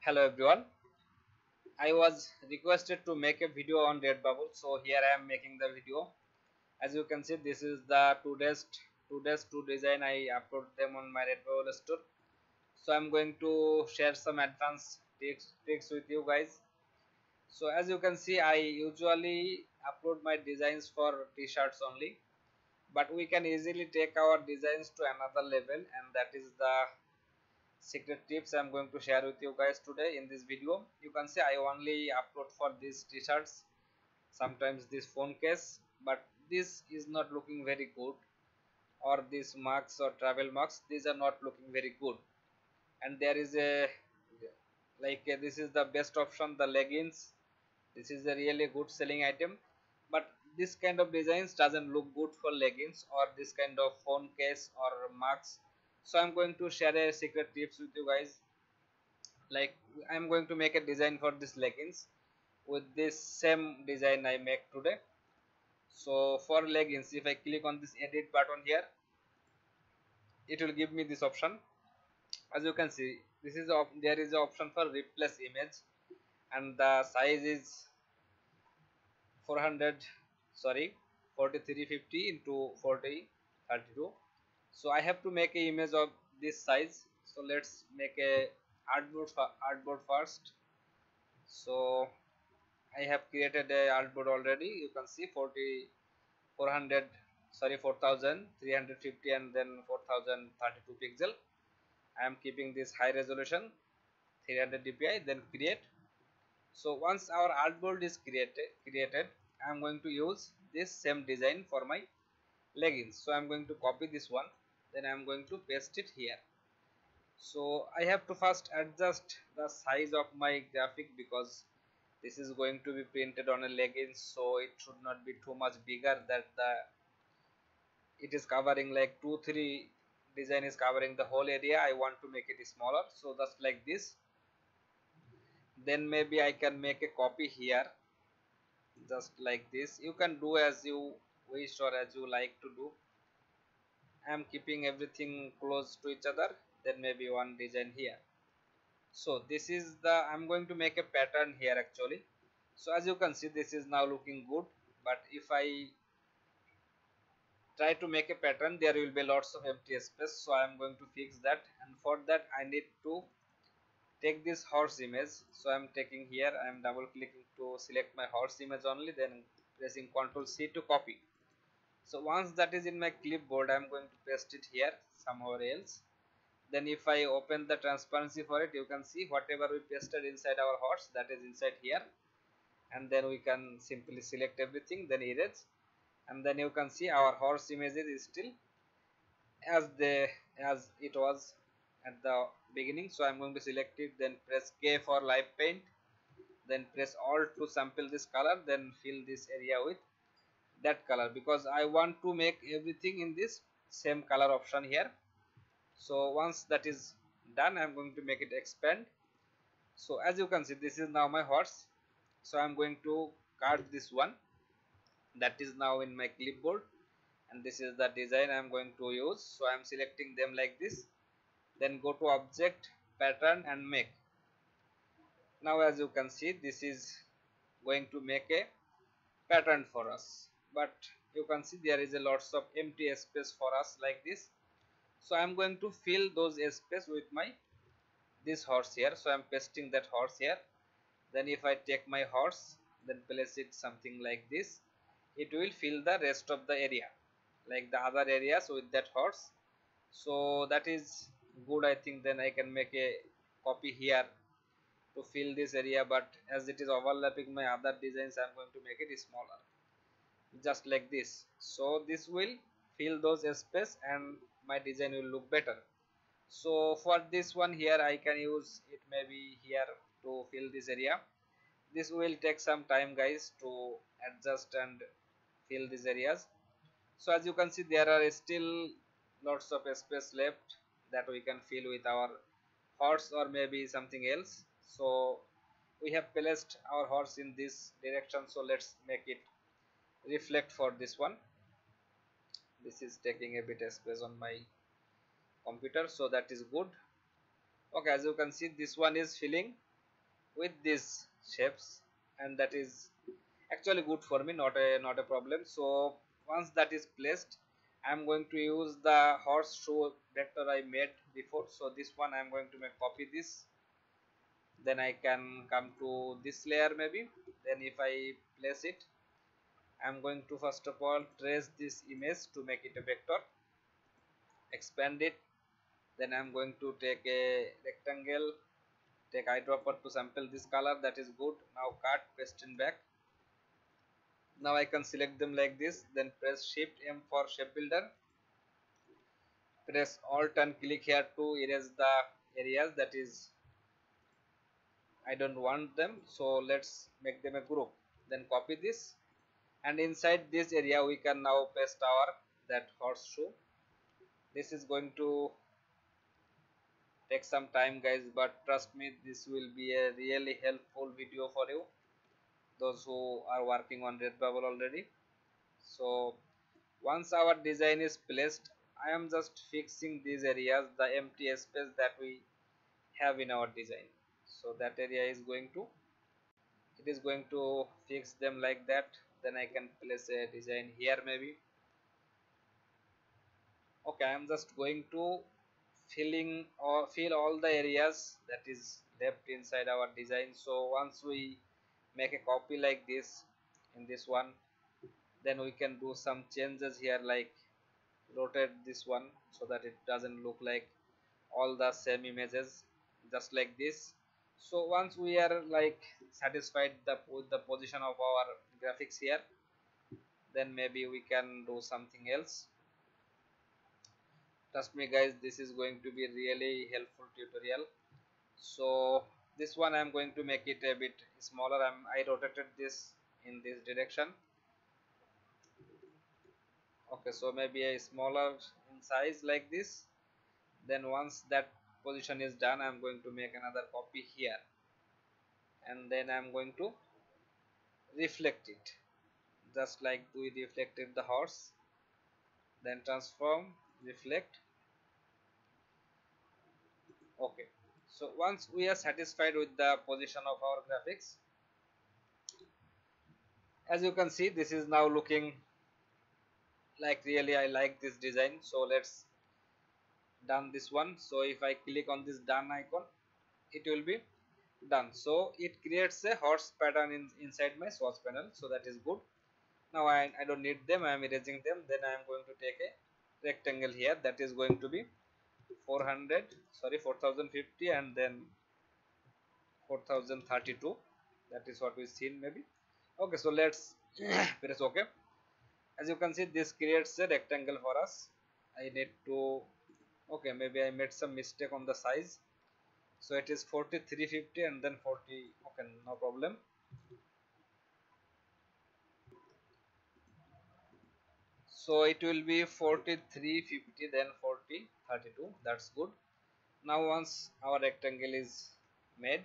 Hello everyone. I was requested to make a video on Redbubble, so here I am making the video. As you can see, this is the two days two design. I upload them on my Redbubble store. So I'm going to share some advanced tricks with you guys. So as you can see, I usually upload my designs for t-shirts only, but we can easily take our designs to another level, and that is the secret tips I'm going to share with you guys today in this video. You can see I only upload for these t-shirts, sometimes this phone case, but this is not looking very good, or these marks or travel marks, these are not looking very good. And there is a this is the best option, the leggings. This is a really good selling item, but this kind of designs doesn't look good for leggings or this kind of phone case or marks. So I'm going to share a secret tips with you guys. Like, I'm going to make a design for this leggings with this same design I make today. So for leggings, if I click on this edit button here, it will give me this option. As you can see, this is there is an option for replace image, and the size is 400, sorry, 4350 into 4032. So I have to make a image of this size. So let's make a artboard first. So I have created a artboard already. You can see 400, sorry, 4350 and then 4032 pixel. I am keeping this high resolution 300 dpi, then create. So once our artboard is created, I am going to use this same design for my leggings. So I am going to copy this one, then I am going to paste it here. So I have to first adjust the size of my graphic, because this is going to be printed on a leggings, so it should not be too much bigger that the it is covering like 2-3 design is covering the whole area. I want to make it smaller, so just like this. Then maybe I can make a copy here, just like this. You can do as you wish or as you like to do. I am keeping everything close to each other, then maybe one design here. So this is the, I'm going to make a pattern here actually. So as you can see, this is now looking good, but if I try to make a pattern, there will be lots of empty space. So I am going to fix that, and for that I need to take this horse image. So I am taking here, I am double clicking to select my horse image only, then pressing Ctrl C to copy. So once that is in my clipboard, I am going to paste it here somewhere else. Then if I open the transparency for it, you can see whatever we pasted inside our horse, that is inside here. And then we can simply select everything, then erase, and then you can see our horse image is still as it was at the beginning. So I'm going to select it, then press K for live paint, then press Alt to sample this color, then fill this area with that color, because I want to make everything in this same color option here. So once that is done, I'm going to make it expand. So as you can see, this is now my horse. So I'm going to cut this one, that is now in my clipboard, and this is the design I'm going to use. So I'm selecting them like this, then go to object, pattern, and make. Now as you can see, this is going to make a pattern for us, but you can see there is a lots of empty space for us like this. So I'm going to fill those space with my this horse here. So I'm pasting that horse here. Then if I take my horse, then place it something like this, it will fill the rest of the area, like the other areas with that horse. So that is good, I think. Then I can make a copy here to fill this area, but as it is overlapping my other designs, I'm going to make it smaller, just like this. So this will fill those space and my design will look better. So for this one here, I can use it maybe here to fill this area. This will take some time, guys, to adjust and fill these areas. So as you can see, there are still lots of space left that we can fill with our horse or maybe something else. So we have placed our horse in this direction, so let's make it reflect for this one. This is taking a bit of space on my computer, so that is good. Okay, as you can see, this one is filling. with these shapes, and that is actually good for me, not a problem. So once that is placed, I'm going to use the horseshoe vector I made before. So this one I'm going to make copy this, then I can come to this layer maybe. Then if I place it, I'm going to first of all trace this image to make it a vector, expand it. Then I'm going to take a rectangle, take eyedropper to sample this color, that is good. Now cut, paste in back. Now I can select them like this, then press shift M for shape builder, press alt and click here to erase the areas that is I don't want them. So let's make them a group, then copy this, and inside this area we can now paste our that horseshoe. This is going to take some time guys, but trust me, this will be a really helpful video for you, those who are working on Redbubble already. So once our design is placed, I am just fixing these areas, the empty space that we have in our design. So that area is going to, it is going to fix them like that. Then I can place a design here maybe. Okay, I am just going to filling or fill all the areas that is left inside our design. So once we make a copy like this in this one, then we can do some changes here, like rotate this one so that it doesn't look like all the same images, just like this. So once we are like satisfied with the position of our graphics here, then maybe we can do something else. Trust me guys, this is going to be really helpful tutorial. So this one I'm going to make it a bit smaller. I rotated this in this direction. Okay, so maybe a smaller in size like this. Then once that position is done, I'm going to make another copy here, and then I'm going to reflect it just like we reflected the horse. Then transform, reflect. Okay, so once we are satisfied with the position of our graphics, as you can see, this is now looking like really I like this design. So let's done this one. So if I click on this done icon, it will be done. So it creates a horse pattern inside my source panel, so that is good. Now I don't need them, I am erasing them. Then I am going to take a rectangle here, that is going to be 400, sorry, 4050, and then 4032. That is what we seen maybe. Okay, so let's press OK. As you can see, this creates a rectangle for us. I need to, okay, maybe I made some mistake on the size. So it is 4350 and then 40. Okay, no problem. So it will be 4350 then 4032. That's good. Now once our rectangle is made,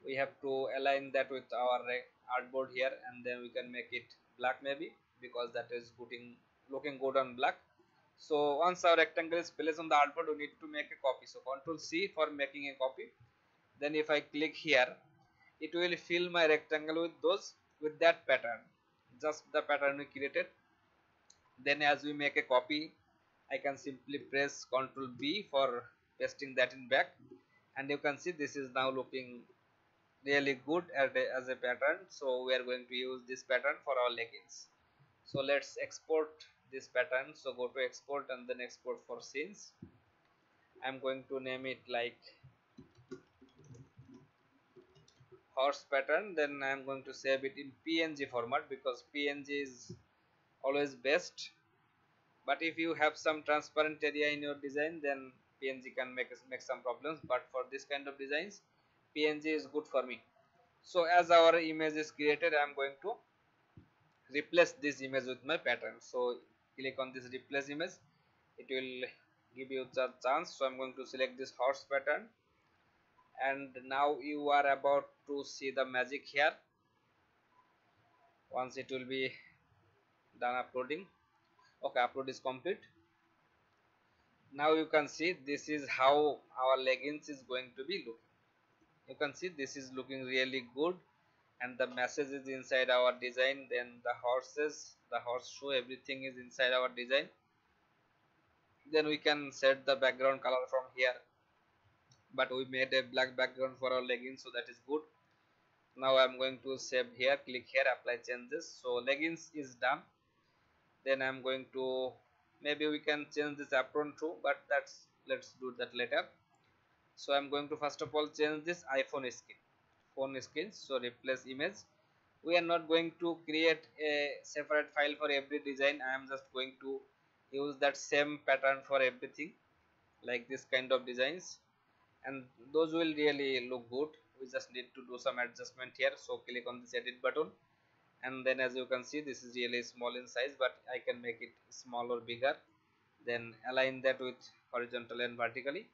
we have to align that with our artboard here, and then we can make it black maybe, because that is looking good on black. So once our rectangle is placed on the artboard, we need to make a copy. So Ctrl C for making a copy. Then if I click here, it will fill my rectangle with that pattern, just the pattern we created. Then as we make a copy, I can simply press Ctrl B for pasting that in back, and you can see this is now looking really good as a pattern. So we are going to use this pattern for our leggings. So let's export this pattern. So go to export and then export for scenes. I'm going to name it like horse pattern. Then I'm going to save it in PNG format, because PNG is always best. But if you have some transparent area in your design, then PNG can make some problems. But for this kind of designs, PNG is good for me. So as our image is created, I am going to replace this image with my pattern. So click on this replace image, it will give you the chance. So I'm going to select this horse pattern, and now you are about to see the magic here. Once it will be done uploading. Okay, upload is complete. Now you can see this is how our leggings is going to be looking. You can see this is looking really good, and the message is inside our design. Then the horses, the horseshoe, everything is inside our design. Then we can set the background color from here, but we made a black background for our leggings, so that is good. Now I'm going to save here, click here, apply changes. So leggings is done. Then I'm going to, maybe we can change this apron too, but that's, let's do that later. So I'm going to first of all change this iPhone skin, phone skin. So replace image. We are not going to create a separate file for every design. I am just going to use that same pattern for everything, like this kind of designs, and those will really look good. We just need to do some adjustment here. So click on this edit button, and then as you can see, this is really small in size, but I can make it small or bigger. Then align that with horizontal and vertically,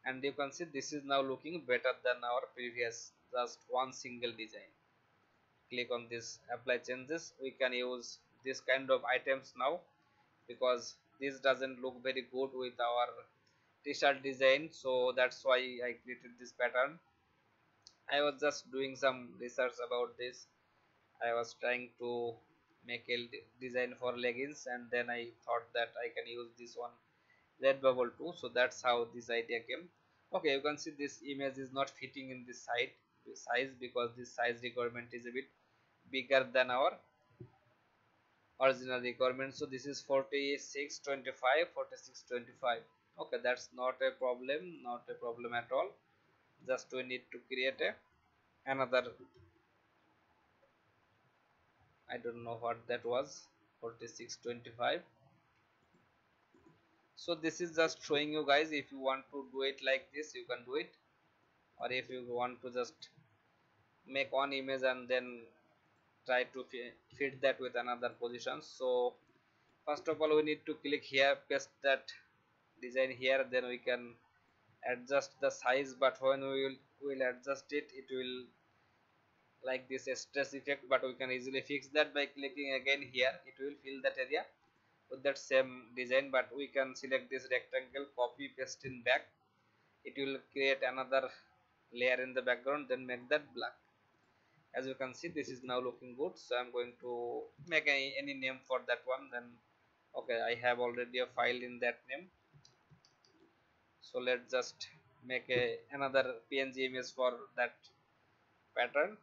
and you can see this is now looking better than our previous just one single design. Click on this apply changes. We can use this kind of items now, because this doesn't look very good with our t-shirt design, so that's why I created this pattern. I was just doing some research about this. I was trying to make a design for leggings, and then I thought that I can use this one Redbubble too, so that's how this idea came. Okay, you can see this image is not fitting in this side size, because this size requirement is a bit bigger than our original requirement. So this is 4625, 4625. Okay, that's not a problem, not a problem at all. Just we need to create a another, I don't know what that was, 4625. So this is just showing you guys, if you want to do it like this, you can do it, or if you want to just make one image and then try to fit that with another position. So first of all, we need to click here, paste that design here, then we can adjust the size. But when we will adjust it, it will like this stress effect, but we can easily fix that by clicking again here. It will fill that area with that same design, but we can select this rectangle, copy paste in back. It will create another layer in the background, then make that black. As you can see, this is now looking good. So I'm going to make any name for that one. Then okay, I have already a file in that name, so let's just make another png image for that pattern.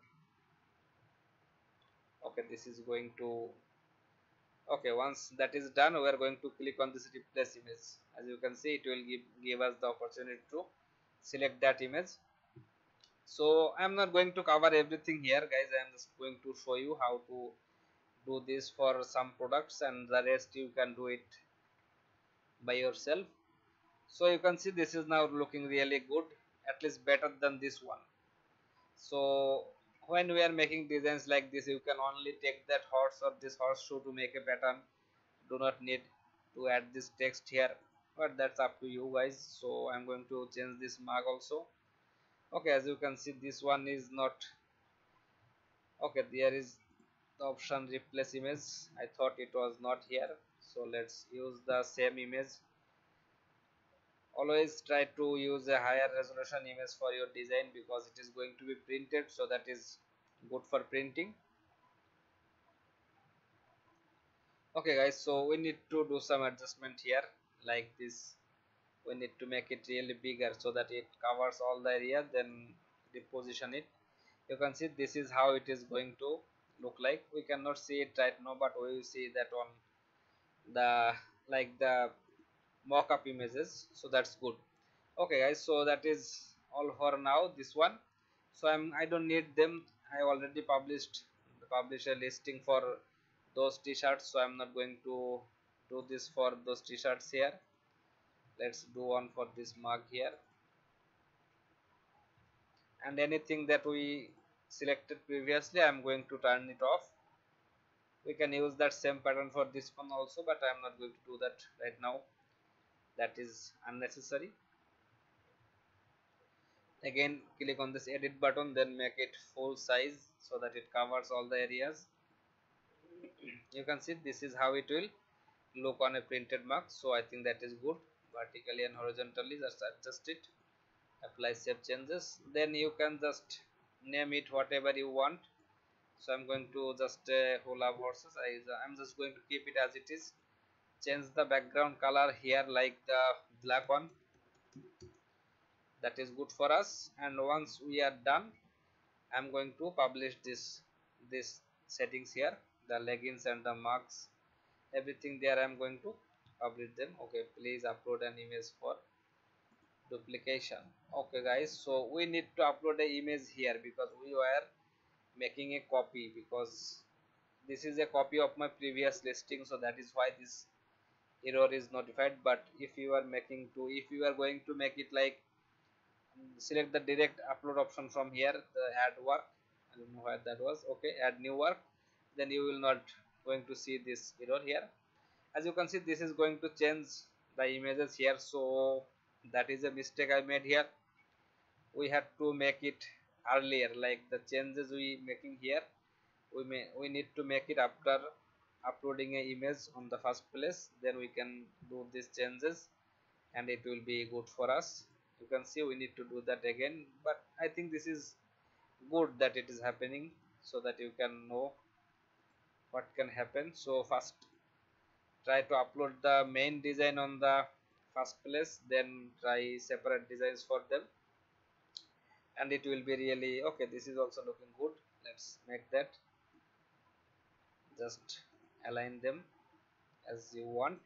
Okay, this is going to, okay, once that is done, we are going to click on this replace image. As you can see, it will give us the opportunity to select that image. So I'm not going to cover everything here, guys. I'm just going to show you how to do this for some products, and the rest you can do it by yourself. So you can see this is now looking really good, at least better than this one. So when we are making designs like this, you can only take that horse or this horseshoe to make a pattern. Do not need to add this text here, but that's up to you guys. So I'm going to change this mark also. Okay, as you can see, this one is not okay. There is the option replace image. I thought it was not here, so let's use the same image. Always try to use a higher resolution image for your design, because it is going to be printed, so that is good for printing. Okay guys, so we need to do some adjustment here, like this. We need to make it really bigger so that it covers all the area, then reposition it. You can see this is how it is going to look like. We cannot see it right now, but we will see that on the, like the mock-up images, so that's good. Okay guys, so that is all for now, this one. So I don't need them. I already published a listing for those t-shirts, so I'm not going to do this for those t-shirts here. Let's do one for this mug here, and anything that we selected previously, I'm going to turn it off. We can use that same pattern for this one also, but I'm not going to do that right now. That is unnecessary. Again, click on this edit button, then make it full size so that it covers all the areas. You can see this is how it will look on a printed mark. So I think that is good. Vertically and horizontally, just adjust it. apply save changes, then you can just name it whatever you want. So I'm going to just hula horses. I'm just going to keep it as it is. Change the background color here like the black one. That is good for us. And once we are done, I'm going to publish this settings here, the leggings and the marks, everything there. I'm going to publish them. Okay, please upload an image for duplication. Okay guys, so we need to upload the image here because we were making a copy, because this is a copy of my previous listing, so that is why this error is notified. But if you are going to make it like, select the direct upload option from here, the add work. I don't know where that was. Okay, add new work, then you will not going to see this error here. As you can see, this is going to change the images here, so that is a mistake I made here. We had to make it earlier, like the changes we making here, we need to make it after uploading a image on the first place, then we can do these changes and it will be good for us. You can see we need to do that again, but I think this is good that it is happening, so that you can know what can happen. So first try to upload the main design on the first place, then try separate designs for them, and it will be really okay. This is also looking good. Let's make that, just align them as you want,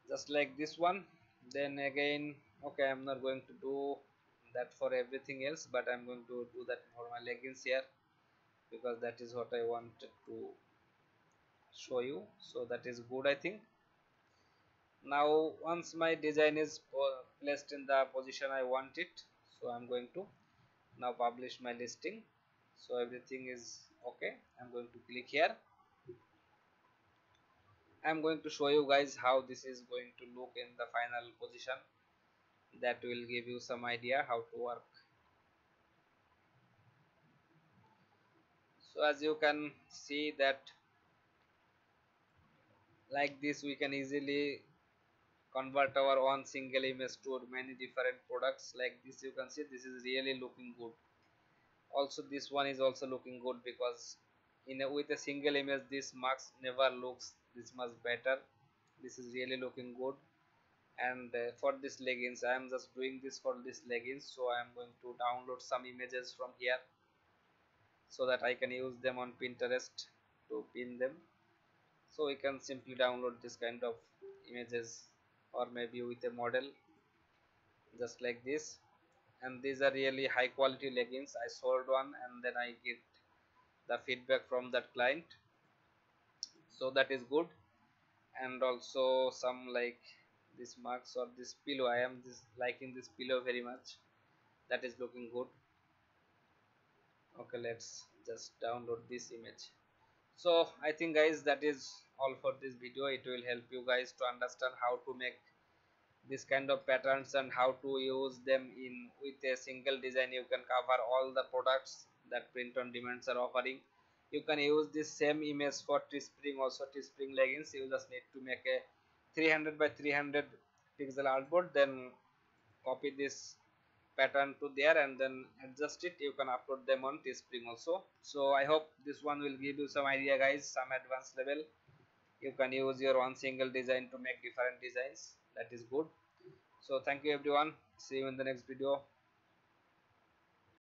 just like this one. Then again, okay, I'm not going to do that for everything else, but I'm going to do that for my leggings here, because that is what I wanted to show you. So that is good, I think. Now once my design is placed in the position I want it, so I'm going to now publish my listing. So everything is okay. I'm going to click here. I'm going to show you guys how this is going to look in the final position. That will give you some idea how to work. So as you can see that, like this we can easily convert our one single image to many different products. Like this, you can see this is really looking good. Also this one is also looking good, because with a single image this marks never looks this much better. This is really looking good. And for this leggings, I am just doing this for this leggings, so I am going to download some images from here, so that I can use them on Pinterest to pin them. So we can simply download this kind of images, or maybe with a model, just like this. And these are really high quality leggings. I sold one and then I get the feedback from that client, so that is good. And also some like this marks or this pillow, I am this liking this pillow very much. That is looking good. Okay, let's just download this image. So I think guys, that is all for this video. It will help you guys to understand how to make this kind of patterns and how to use them in with a single design. You can cover all the products that print on demands are offering. You can use this same image for Teespring also, Teespring leggings. You just need to make a 300 by 300 pixel artboard, then copy this pattern to there and then adjust it. You can upload them on Teespring also. So I hope this one will give you some idea guys, some advanced level. You can use your one single design to make different designs. That is good. So thank you everyone, see you in the next video.